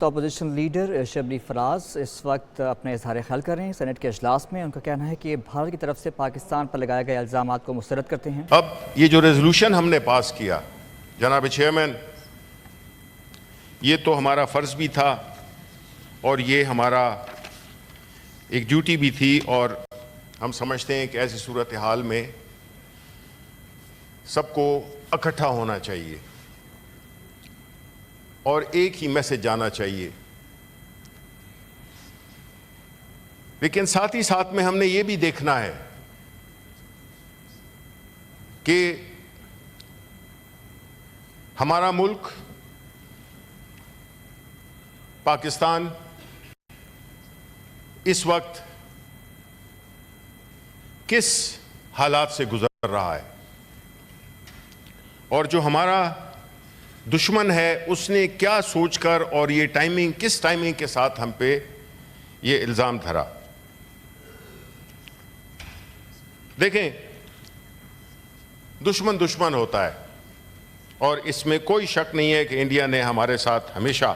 Opposition leader Shibli Faraz اس وقت اپنے اظہار خیال کر رہے ہیں سینٹ کے اجلاس میں۔ ان کا کہنا ہے کہ بھارت کی طرف سے پاکستان پر لگائے گئے الزامات کو مسترد کرتے ہیں۔ اب یہ جو ریزولوشن ہم نے پاس کیا جناب چیئرمین، یہ تو ہمارا فرض بھی تھا اور یہ ہمارا ایک ڈیوٹی بھی تھی، اور ہم سمجھتے ہیں کہ ایسی صورتحال میں سب کو اکٹھا ہونا چاہیے اور ایک ہی میسج جانا چاہیے۔ لیکن ساتھ ہی ساتھ میں ہم نے یہ بھی دیکھنا ہے کہ ہمارا ملک پاکستان اس وقت کس حالات سے گزر رہا ہے، اور جو ہمارا دشمن ہے اس نے کیا سوچ کر اور یہ ٹائمنگ کس ٹائمنگ کے ساتھ ہم پہ یہ الزام دھرا۔ دیکھیں، دشمن دشمن ہوتا ہے اور اس میں کوئی شک نہیں ہے کہ انڈیا نے ہمارے ساتھ ہمیشہ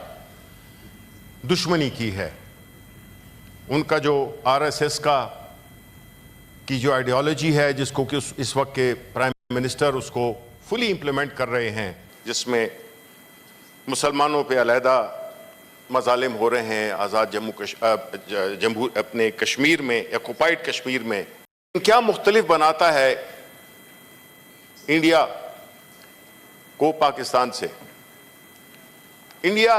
دشمنی کی ہے۔ ان کا جو RSS کی جو آئیڈیالوجی ہے، جس کو کہ اس وقت کے پرائم منسٹر اس کو فلی امپلیمنٹ کر رہے ہیں، جس میں مسلمانوں پہ علیحدہ مظالم ہو رہے ہیں، آزاد جمہور اپنے کشمیر میں، آکوپائیڈ کشمیر میں، کیا مختلف بناتا ہے انڈیا کو پاکستان سے۔ انڈیا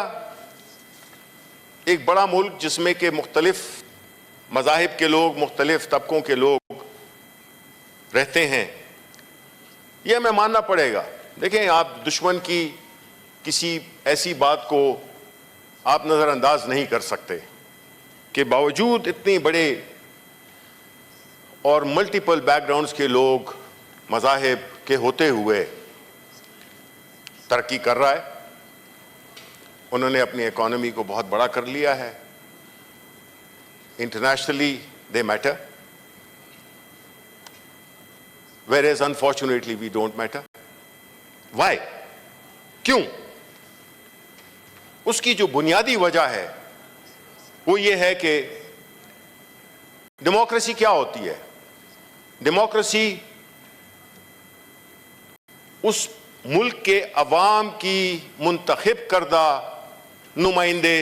ایک بڑا ملک جس میں کہ مختلف مذاہب کے لوگ، مختلف طبقوں کے لوگ رہتے ہیں، یہ ہمیں ماننا پڑے گا۔ دیکھیں، آپ دشمن کی کسی ایسی بات کو آپ نظر انداز نہیں کر سکتے کہ باوجود اتنے بڑے اور ملٹیپل بیک گراؤنڈز کے لوگ، مذاہب کے ہوتے ہوئے ترقی کر رہا ہے۔ انہوں نے اپنی اکانومی کو بہت بڑا کر لیا ہے۔ Internationally they matter, whereas unfortunately we don't matter. Why? کیوں؟ اس کی جو بنیادی وجہ ہے وہ یہ ہے کہ ڈیموکریسی کیا ہوتی ہے؟ ڈیموکریسی اس ملک کے عوام کی منتخب کردہ نمائندے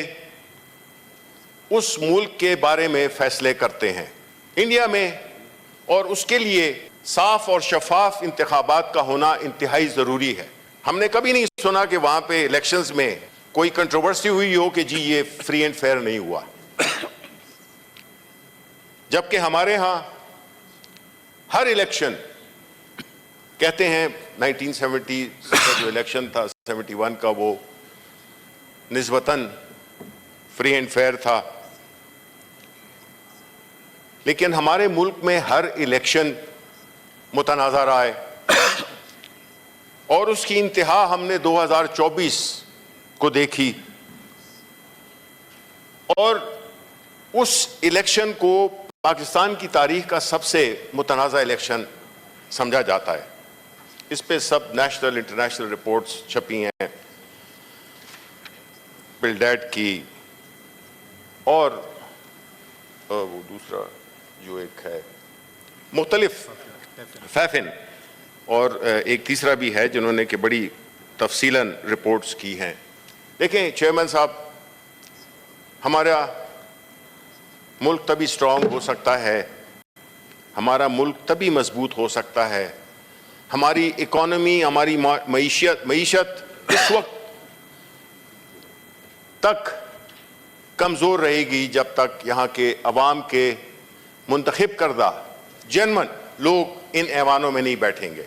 اس ملک کے بارے میں فیصلے کرتے ہیں۔ انڈیا میں، اور اس کے لیے صاف اور شفاف انتخابات کا ہونا انتہائی ضروری ہے۔ ہم نے کبھی نہیں سنا کہ وہاں پہ الیکشنز میں کوئی کنٹروورسی ہوئی ہو کہ جی یہ فری اینڈ فیئر نہیں ہوا، جبکہ ہمارے ہاں ہر الیکشن، کہتے ہیں 1970 کا جو الیکشن تھا، 71 کا، وہ نسبتاً فری اینڈ فیئر تھا، لیکن ہمارے ملک میں ہر الیکشن متنازع رہا ہے، اور اس کی انتہا ہم نے 2024 کو دیکھی، اور اس الیکشن کو پاکستان کی تاریخ کا سب سے متنازع الیکشن سمجھا جاتا ہے۔ اس پہ سب نیشنل انٹرنیشنل رپورٹس چھپی ہیں، بلڈیٹ کی، اور وہ دوسرا جو ایک ہے مختلف فیفن، اور ایک تیسرا بھی ہے جنہوں نے کہ بڑی تفصیلاً رپورٹس کی ہیں۔ دیکھیں چیئرمین صاحب، ہمارا ملک تبھی سٹرونگ ہو سکتا ہے، ہمارا ملک تبھی مضبوط ہو سکتا ہے، ہماری اکانومی، ہماری معیشت اس وقت تک کمزور رہے گی جب تک یہاں کے عوام کے منتخب کردہ جنمن لوگ ان ایوانوں میں نہیں بیٹھیں گے۔